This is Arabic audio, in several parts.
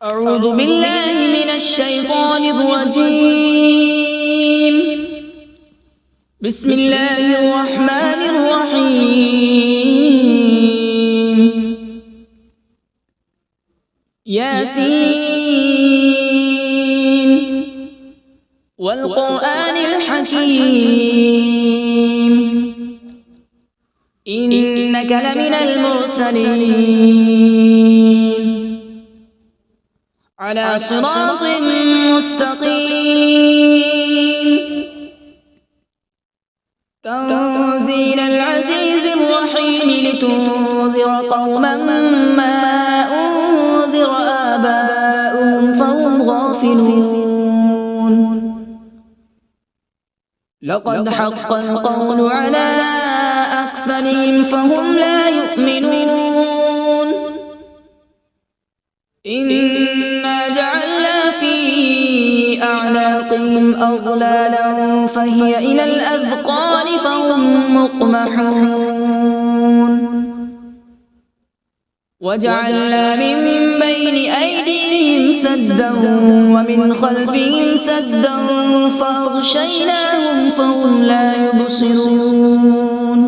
أعوذ بالله من الشيطان الرجيم. بسم الله الرحمن الرحيم. ياسين والقرآن الحكيم إنك لمن المرسلين على صراط مستقيم. تنزيل العزيز الرحيم لتنذر قوما ما أنذر آباؤهم فهم غافلون. لقد حق القول على أكثرهم فهم لا يؤمنون. إنا جعلنا في أعناقهم أغلالا فهي إلى الأذقان فهم مقمحون. وجعلنا من بين أيديهم سدا ومن خلفهم سدا فأغشيناهم فهم لا يبصرون.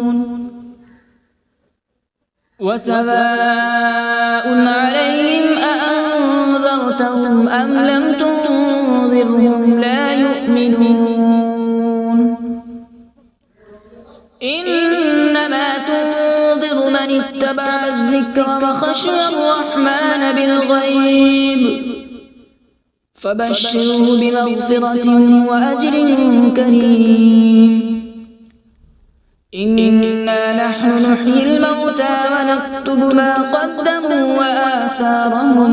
وسواء عليهم أأنذرتهم أم لم تنذرهم لا يؤمنون. إنما تنذر من اتبع الذكر وخشي الرحمن بالغيب فبشره بمغفرة وأجر كريم. إنا نحن نحيي الموتى ونكتب ما قدموا وآثارهم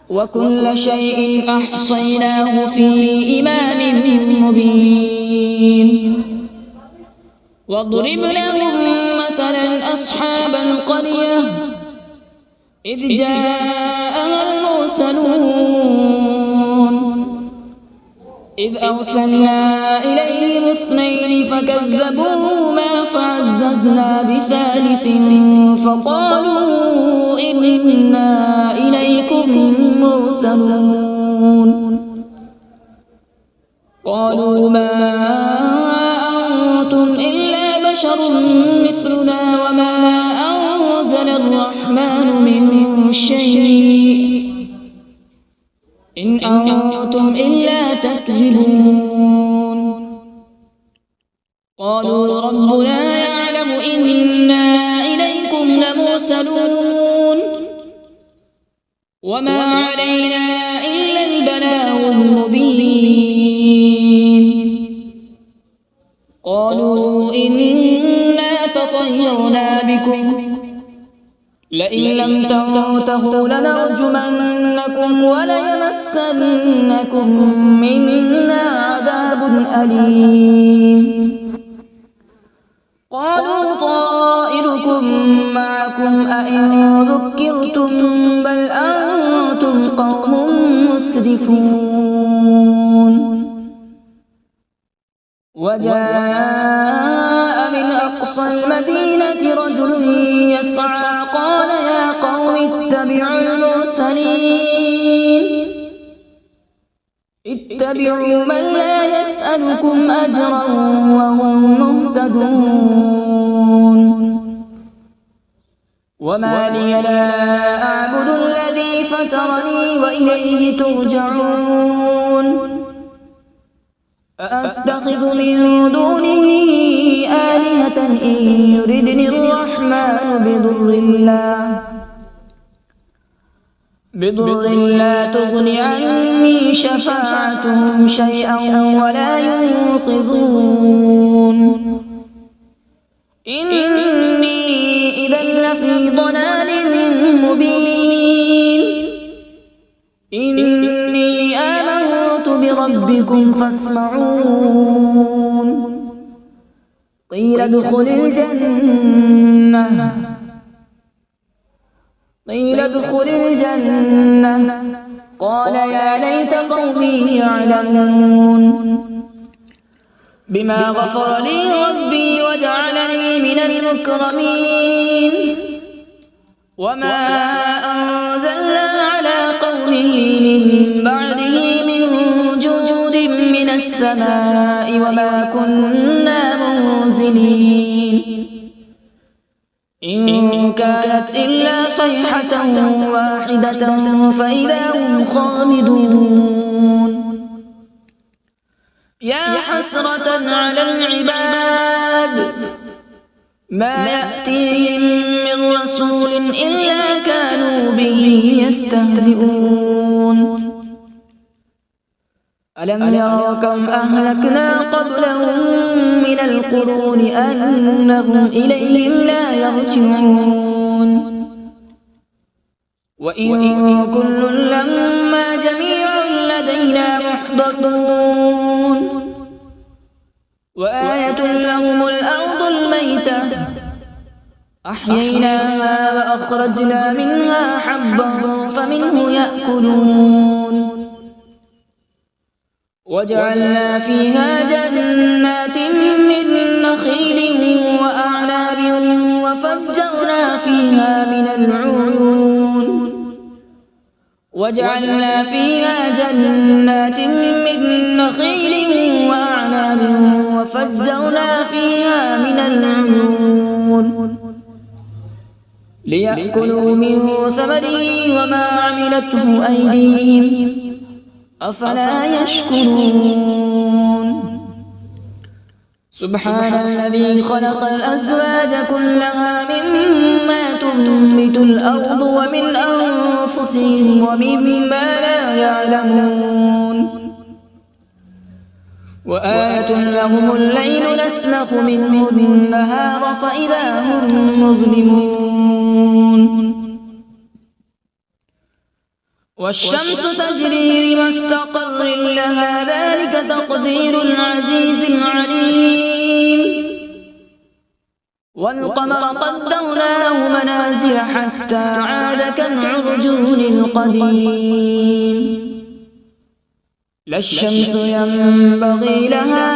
وكل شيء أحصيناه في إمام مبين. واضرب لهم مثلا أصحاب القرية إذ جاءها المرسلون إذ أرسلنا إليهم اثنين فكذبوهما فعززنا بثالث فقالوا إنا إليكم مرسلون. قالوا ما أنتم إلا بشر مثلنا وما أنزل الرحمن من شيء إن أنتم إلا تكذبون. قالوا ربنا يعلم إنا إليكم لمرسلون وما علينا إلا البلاغ المبين. قالوا إنا تطيرنا بكم لئن لم تنتهوا لنرجمنكم وليمسنكم منا عذاب أليم. قالوا طائركم معكم أئن ذكرتم بل أنتم قوم مسرفون. وجاء من أقصى المدينة رجل يسعى قال يا قوم اتبعوا المرسلين اتبعوا من لا يسألكم أجرا وهم مهتدون. وما لي لا أعبد الذي فطرني وإليه ترجعون. أأتخذ من دونه آلهة إن يردني الرحمن بضر لا تغن عني شفاعتهم شيئا ولا ينقذون. إني إذا لفي ضلال مبين. إني آمنت بربكم فاسمعون. قيل ادخل الجنة قال يا ليت قومي يعلمون. بما غفر لي ربي وجعلني من المكرمين. وما أنزلنا على رسله من بعده من جود من السماء وما كنا منزلين إن كانت إلا صيحة واحدة فإذا هم خامدون يا حسرة على العباد ما يأتيهم من رسول إلا كانوا به يستهزئون ألم يروا كم أهلكنا قبلهم من القرون أنهم إليهم لا يرجعون وإن كل لما جميع لدينا محضرون وآية لهم الأرض الميتة أحييناها وأخرجنا منها حبا فمنه يأكلون وجعلنا فيها جنات من نخيل وأعناب وفجرنا فيها من العيون وجعلنا فيها جنات من نخيل وأعناب وفجرنا فيها من العيون ليأكلوا من ثمره وما عملته أيديهم أفلا يشكرون سبحان الذي خلق الأزواج كلها مما تنبت الأرض ومن أنفسهم ومما لا يعلمون وآية لهم الليل نسلخ منه النهار فإذا هم مظلمون والشمس تجري لمستقر لها ذلك تقدير العزيز العليم والقمر قدرناه منازل حتى عاد كالعرجون القديم لا الشمس ينبغي لها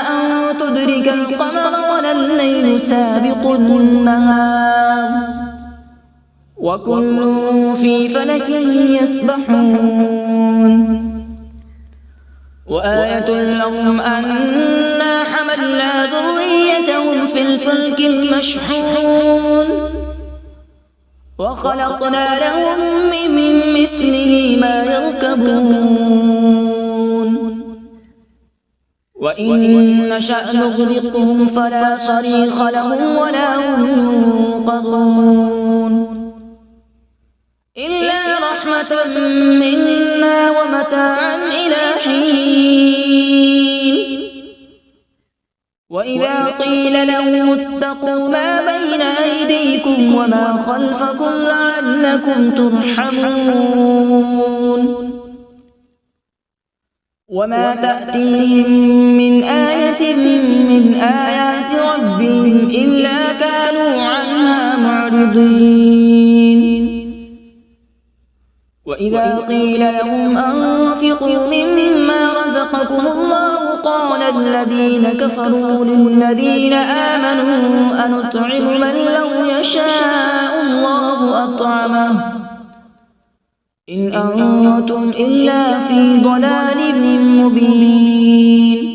أن تدرك القمر ولا الليل سابق النهار وكل في فلك يسبحون وآية لهم أنا حملنا ذريتهم في الفلك المشحون وخلقنا لهم من مثله ما يركبون وإن نشأ نغرقهم فلا صريخ لهم ولا هم ينقذون إلا رحمة منا ومتاعا إلى حين وإذا قيل لهم اتقوا ما بين أيديكم وما خلفكم لعلكم ترحمون وما تأتيهم من آية من آيات ربهم إلا كانوا عنها معرضين وإذا قيل لهم أنفقوا مما رزقكم الله قال الذين كفروا للذين آمنوا أنطعم من لو يشاء الله أطعمه إن أنتم إلا في ضلال مبين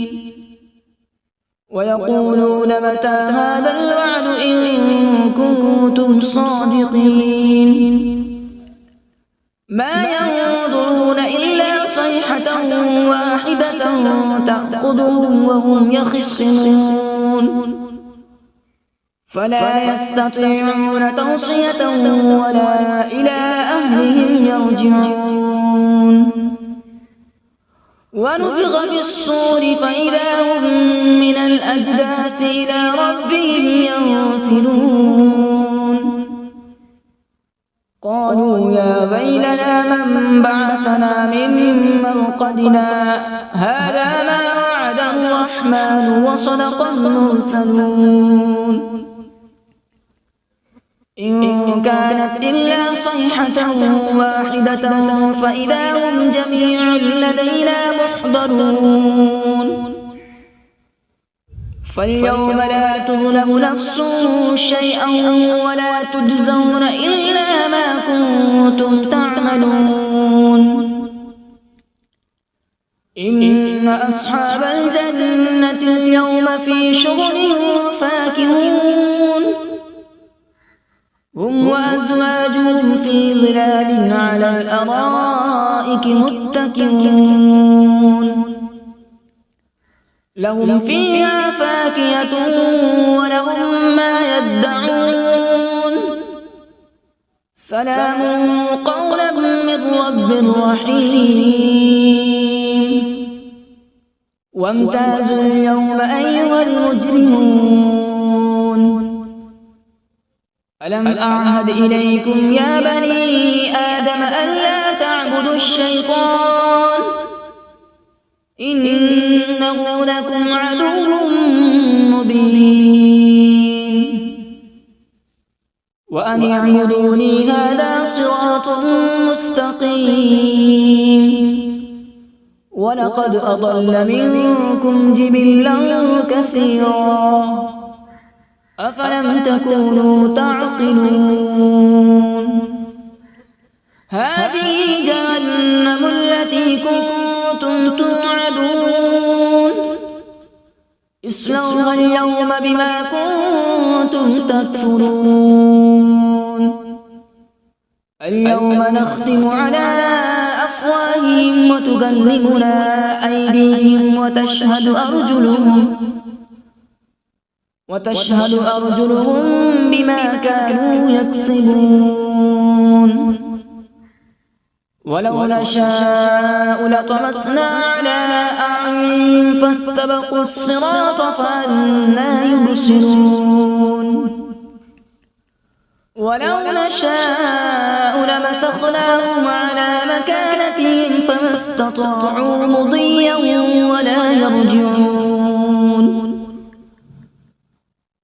ويقولون متى هذا الوعد إن كنتم صادقين ما ينظرون إلا صيحة واحدة تأخذهم وهم يخصمون فلا يستطيعون توصية ولا إلى أهلهم يرجعون ونفخ في الصور فإذا هم من الأجداث إلى ربهم ينسلون قالوا يا ويلنا من بعثنا من مرقدنا هذا ما وعد الرحمن وصدق المرسلون إن كانت إلا صيحة واحدة فإذا هم جميع لدينا محضرون فاليوم لا تظلم نفس شيئا ولا تجزون إلا ما كنتم تعملون إن أصحاب الجنة اليوم في شغل فاكهون هم وأزواجهم في ظلال على الأرائك متكئون لهم فيها فاكهة ولهم ما يدعون سلام قولا من رب رحيم وامتازوا اليوم أيها المجرمون ألم أعهد إليكم يا بني آدم ألا تعبدوا الشيطان إنه لكم عدو مبين وأن اعبدوني هذا صراط مستقيم ولقد أضل منكم جبلا كثيرا أفلم تكونوا تعقلون هذه جهنم التي كنتم توعدون اصلوها اليوم بما كنتم تكفرون اليوم نختم على أفواههم وتكلمنا أيديهم وتشهد أرجلهم بما كانوا يكسبون ولو نشاء لطمسنا على أعينهم فاستبقوا الصراط فأنى يبصرون ولو نشاء لمسخناهم على مكانتهم فما استطاعوا مضيا ولا يرجعون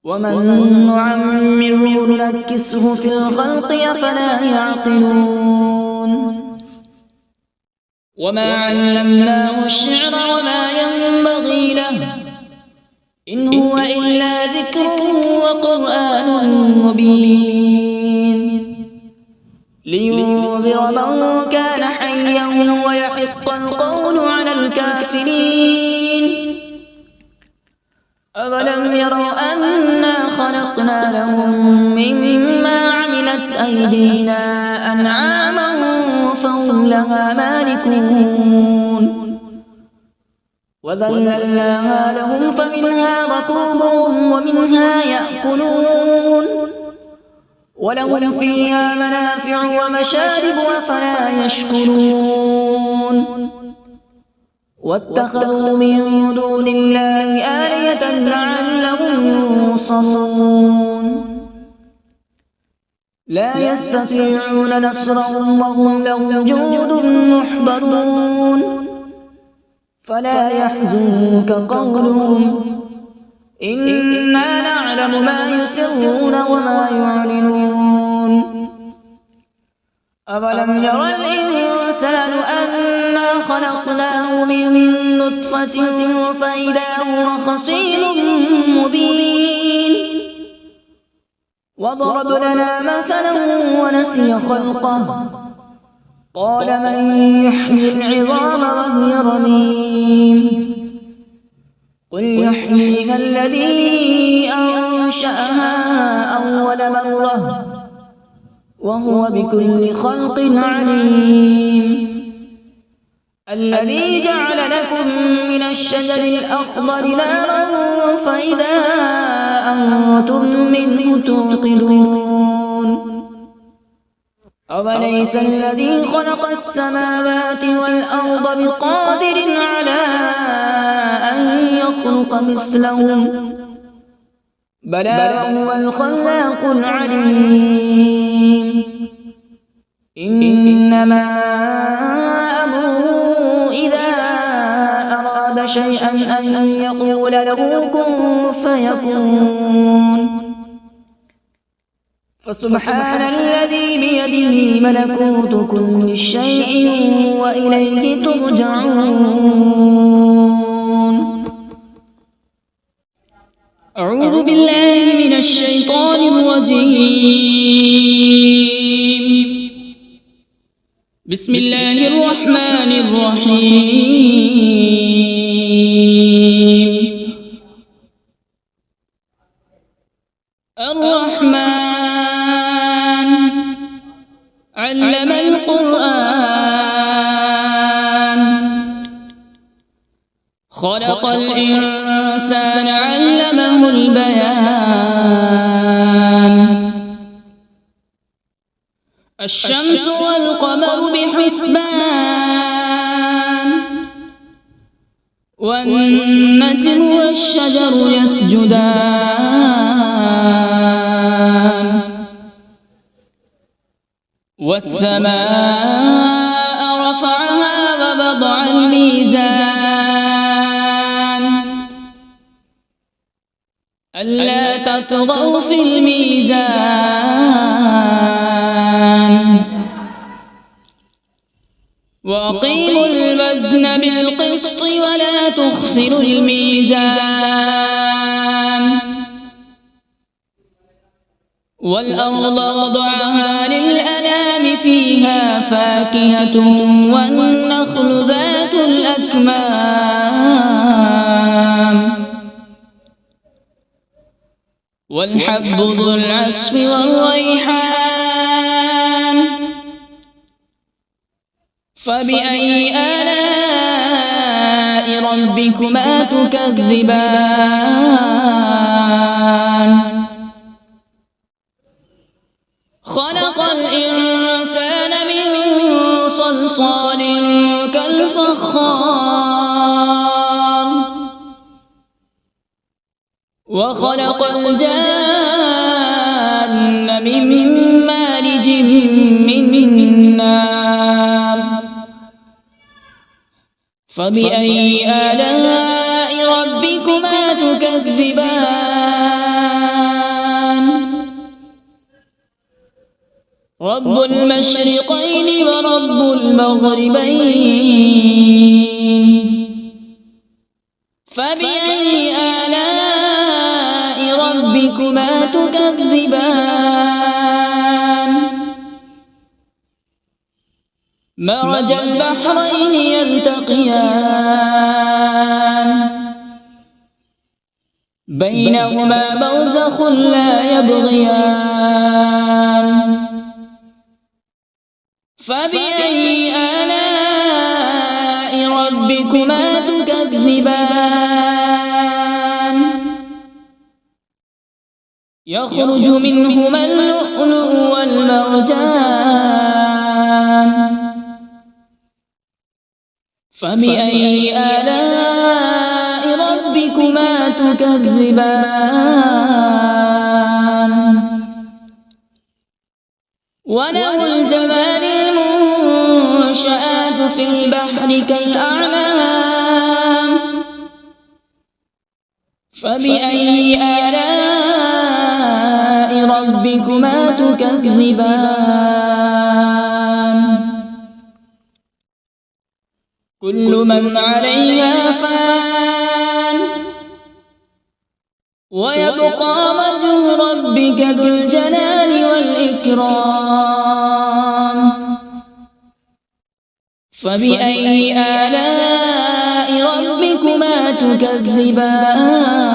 ومن نعمره ننكسه في الخلق أفلا يعقلون وما علمناه الشعر وما ينبغي له إن هو إلا ذكر وقرآن مبين لينذر من كان حيا ويحق القول على الكافرين أولم يروا أنا خلقنا لهم مما عملت أيدينا أنعاما فهم لها مالكون وذللناها لهم فمنها ركوبهم ومنها يأكلون ولهم فيها منافع ومشارب أفلا يشكرون واتخذوا من دون الله آلهة لعلهم ينصرون لا يستطيعون نصرهم وهم لهم جند محضرون فلا يحزنك قولهم إنا نعلم ما يسرون وما يعلنون أولم ير الإنسان أنا خلقناه من نطفة فإذا هو خصيم مبين وضرب لنا مثلا ونسي خلقه قال من يحيي العظام وهي رميم قل يحييها الذي أنشأها أول مرة وهو بكل خلق عليم الذي جعل لكم من الشجر الأخضر نارا فإذا أنتم منه توقدون أوليس الذي خلق السماوات والأرض بقادر على أن يخلق مثلهم بلى وهو الخلاق العليم إنما أمره إذا أراد شيئا أن يقول له كن فيكون فسبحان الذي بيده ملكوت كل شيء وإليه ترجعون أعوذ بالله من الشيطان الرجيم بسم الله الرحمن الرحيم علم القرآن خلق الإنسان علمه البيان الشمس والقمر بحسبان والنجم والشجر يسجدان والسماء رفعها ووضع الميزان ألا تطغوا في الميزان وأقيموا الوزن بالقسط ولا تخسروا الميزان والأرض وضعها للأنام فيها فاكهة والنخل ذات الأكمام والحب ذو العصف والريحان فبأي آلاء ربكما تكذبان خلق الإنسان من صلصال كالفخار وخلق الجان من مارج من نار فبأي آلاء ربكما تكذبان رب المشرقين ورب المغربين فبأي آلاء ربكما تكذبان مرج البحرين يلتقيان بينهما برزخ لا يبغيان فبأي آلاء ربكما تكذبان يخرج منهما اللؤلؤ والمرجان فبأي آلاء ربكما تكذبان وله الجوار المنشآت في البحر كالأعلام فبأي آلاء ربكما تكذبان كل من عليها فان ويبقى وجه ربك ذو الجلال والإكرام فبأي آلاء ربكما تكذبان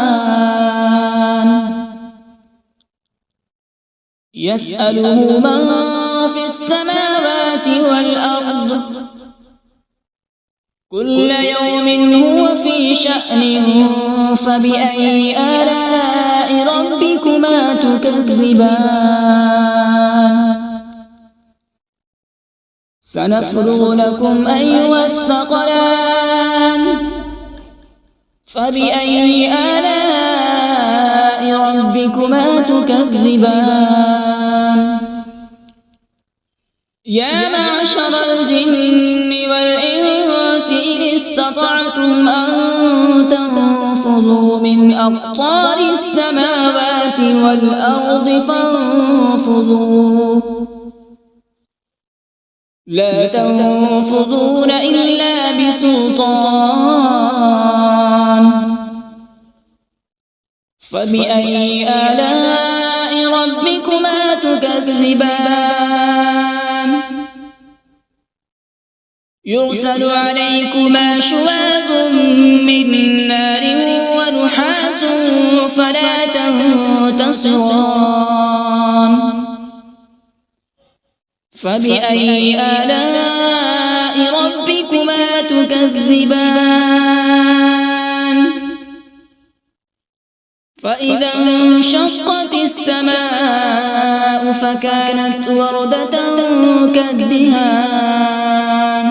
يسأله من في السماوات والأرض كل يوم هو في شأن فبأي آلاء ربكما تكذبان سنفرغ لكم أيها الثقلان فبأي آلاء ربكما تكذبان يا معشر الجن والإنس إن استطعتم أن تنفذوا من أقطار السماوات والأرض فانفذوا لا تنفذون إلا بسلطان فبأي آلاء ربكما تكذبان يرسل عليكما شواظ من نار ونحاس فلا تنتصران فبأي آلاء ربكما تكذبان فإذا انشقت السماء فكانت وردة كالدهان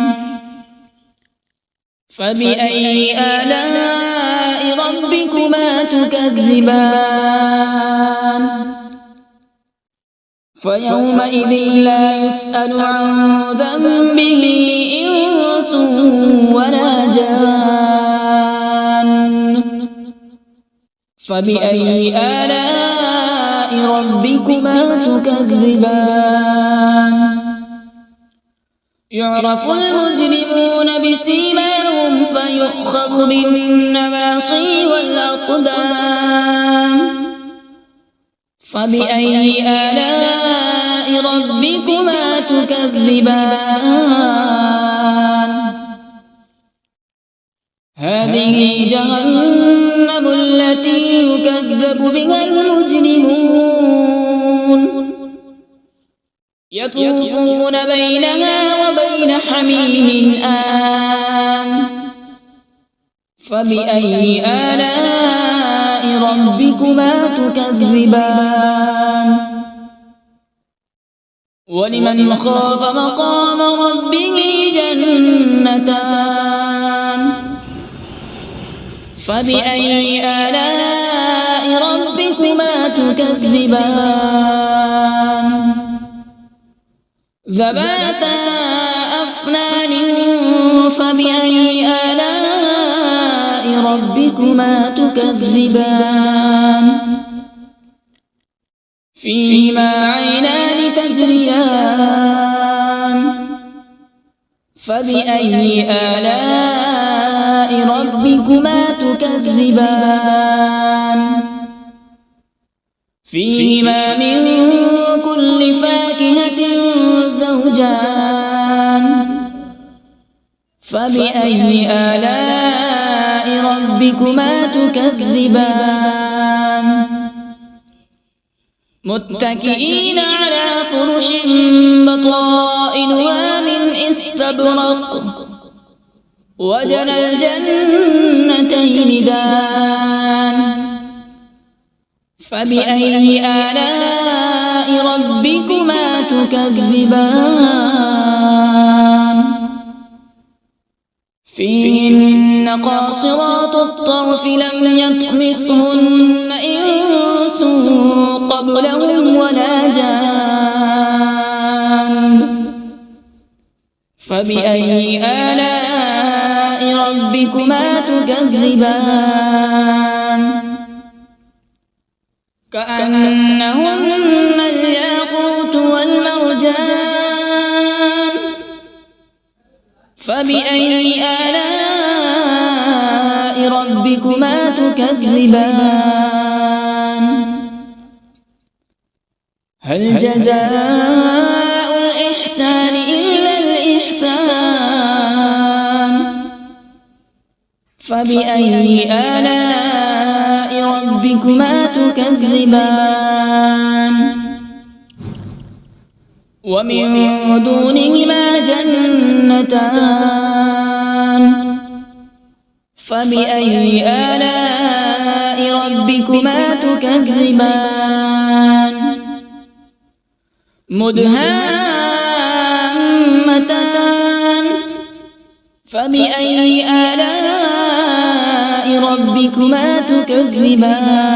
فبأي آلاء ربكما تكذبان فيومئذ لا يسأل عن ذنبه إنس ولا جان فبأي آلاء ربكما تكذبان يعرف المجرمون بسيماهم فيؤخذ بالنواصي والأقدام فبأي آلاء ربكما تكذبان هذه جهنم التي يكذب بها المجرمون يطوفون بينها وبين حميم آن فبأي آلاء ربكما تكذبان ولمن خاف مقام ربه جنتان فبأي آلاء ربكما تكذبان ذواتا أفنان فبأي آلاء ربكما تكذبان فيهما عينان تجريان فبأي آلاء ربكما تكذبان فيهما من كل فاكهة زوجان فبأي آلاء ربكما تكذبان متكئين على فرش بطائنها من استبرق وجنى الجنتين دان فبأي آلاء ربكما تكذبان فيهن قاصرات الطرف لم يطمثهن إنس قبلهم ولا جان فبأي آلاء ربكما تكذبان كأنهن الياقوت والمرجان فبأي آلاء ربكما تكذبان هل جزاء الإحسان إلا الإحسان فبأي آلاء ربكما تكذبان ومن دونهما جنتان فبأي آلاء ربكما تكذبان مدهامتان فبأي آلاء ربكما تكذبان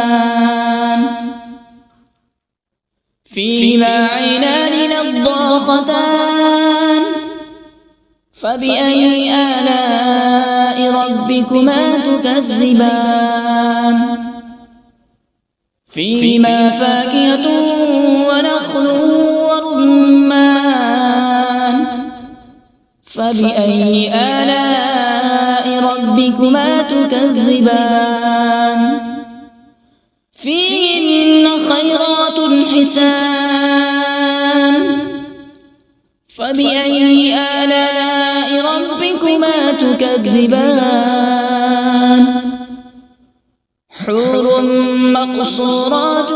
فيهما عينان نضاختان فبأي آلاء ربكما تكذبان فيهما فاكهة ونخل ورمان فبأي آلاء ربكما تكذبان فيهن خيرات حسان فبأي آلاء ربكما تكذبان حور مقصورات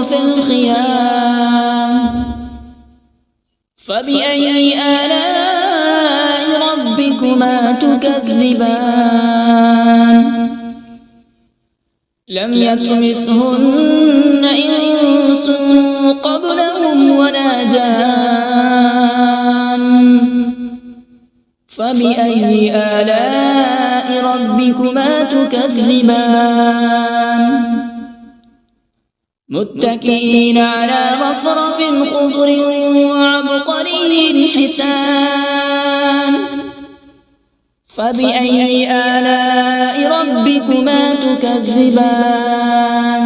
في الخيام فبأي آلاء ربكما تكذبان لم يطمثهن إنس قبلهم ولا جان فبأي آلاء ربكما تكذبان متكئين على رفرف خضر وعبقري حسان فبأي آلاء ربكما تكذبان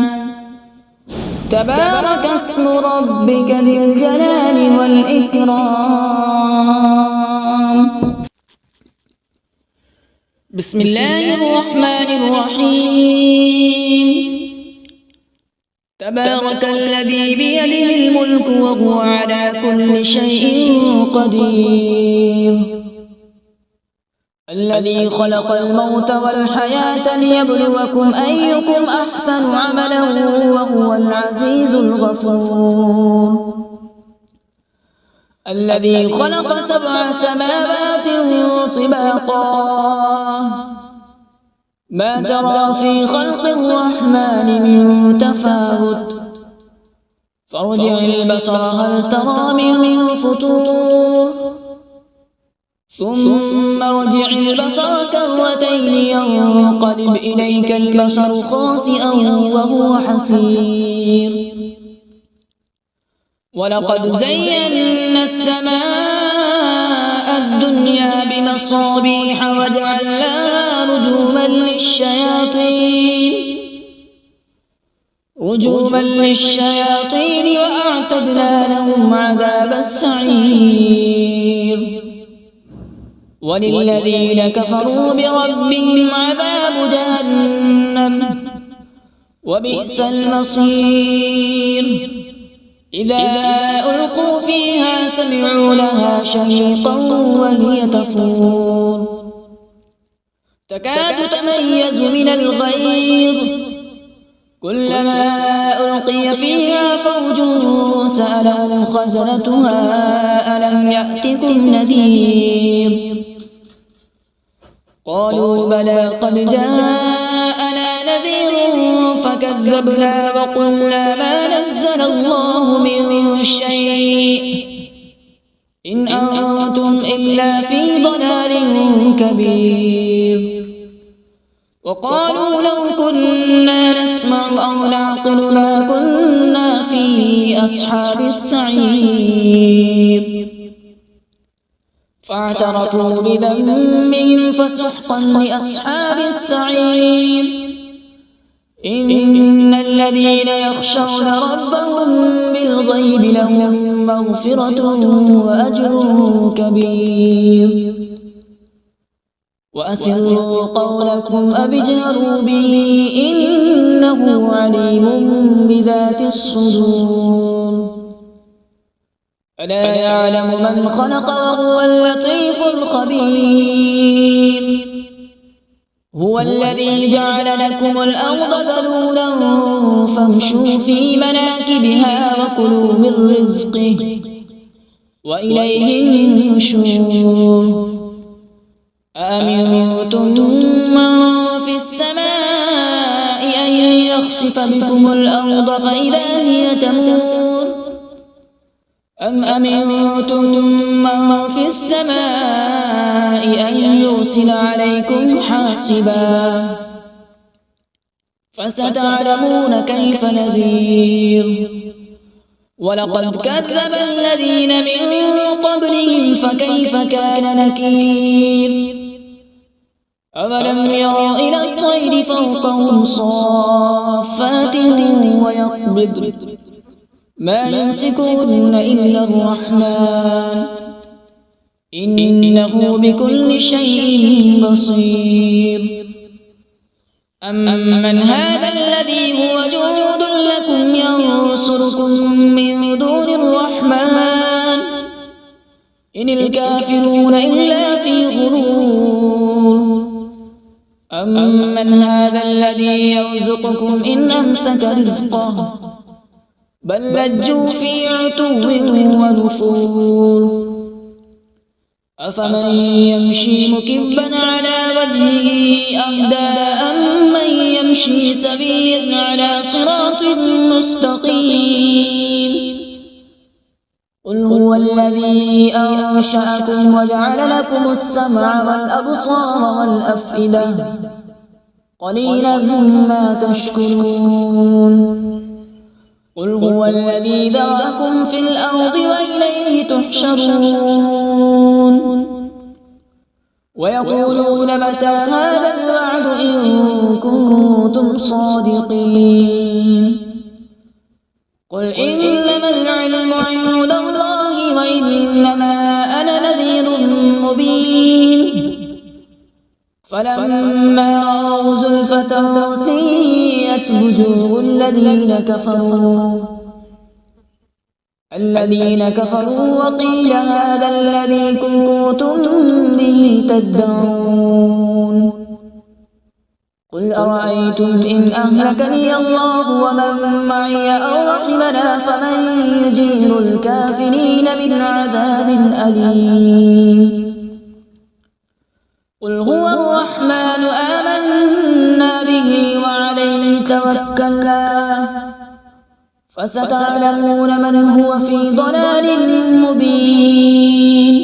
تبارك اسم ربك ذي الجلال والإكرام بسم الله الرحمن الرحيم تبارك الذي بيده الملك وهو على كل شيء قدير الذي خلق الموت والحياة ليبلوكم أيكم أحسن عملا وهو العزيز الغفور الذي خلق 7 سماوات طباقا ما ترى في خلق الرحمن من تفاوت فارجع البصر هل ترى من فطور ثم ارجع البصر كرتين ينقلب إليك البصر خاسئا وهو حسير ولقد زينا السماء الدنيا بمصابيح وجعلناها رجوما للشياطين وأعتدنا لهم عذاب السعير وللذين كفروا بربهم عذاب جهنم وبئس المصير إذا ألقوا فيها سمعوا لها شهيقا وهي تفور تكاد تميز من الغيظ كلما ألقي فيها فوج سألهم خزنتها ألم يأتكم نذير قالوا بلى قد جاءنا نذير فكذبنا وقلنا ما نزل الله من شيء إن أنتم إلا في ضلال كبير وقالوا لو كنا نسمع أو نعقل ما كنا في أصحاب السعير فاعترفوا بذنبهم فسحقا لأصحاب السعير إن الذين يخشون ربهم بالغيب لهم مغفرة وأجر كبير وأسروا قولكم أو اجهروا به إنه عليم بذات الصدور ألا يعلم من خلق وهو اللطيف الخبير هو الذي جعل لكم الأرض ذلولا فامشوا في مناكبها وكلوا من رزقه وإليه النشور أأمنتم من في السماء أن يخسف بكم الأرض فإذا هي تمور أم أمنتم من في السماء أن يرسل عليكم حاصبا فستعلمون كيف نذير ولقد كذب الذين من قبلهم فكيف كان نكير أولم يروا إلى الطير فوقهم صافات ويقبض ما يمسكهن إلا الرحمن إنه بكل شيء بصير أمن هذا الذي هو جند لكم ينصركم من دون الرحمن إن الكافرون إلا في غرور أمن هذا الذي يرزقكم إن أمسك رزقه بل لجوا في عتو ونفور أفمن يمشي مكبا على وجهه أهدى أمن يمشي سويا على صراط مستقيم قل هو الذي أنشأكم وجعل لكم السمع والأبصار والأفئدة قليلا ما تشكرون قل هو الذي ذرأكم في الأرض وإليه تحشرون ويقولون متى هذا الوعد إن كنتم صادقين قل إنما العلم عند الله وإنما أنا نذير مبين فلما رأوا زلفة سيئت وجوه الذين كفروا وقيل هذا الذي كنتم به تدعون قل أرأيتم إن أهلكني الله ومن معي أو رحمنا فمن يجير الكافرين من عذاب أليم قل هو الرحمن آمنا به وعليه توكلنا فستعلمون من هو في ضلال مبين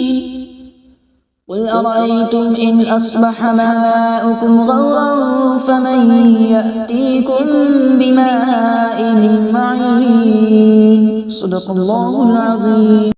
قل أرأيتم إن أصبح ماؤكم غورا فمن يأتيكم بماء معين صدق الله العظيم.